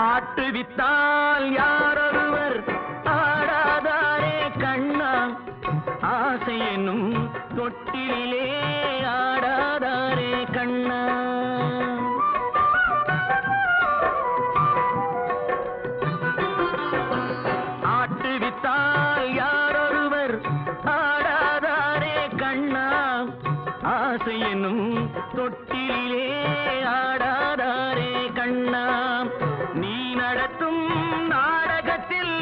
ஆட்டுவித்தால் யாரொருவர் ஆடாதாரே கண்ணா ஆசை என்னும் தொட்டிலே ஆடாதாரே கண்ணா ஆட்டுவித்தால் யாரொருவர் ஆடாதாரே கண்ணா ஆசை என்னும் தொட்டிலே ஆடாதாரே கண்ணா நீ நடத்தும் நாடகத்தில்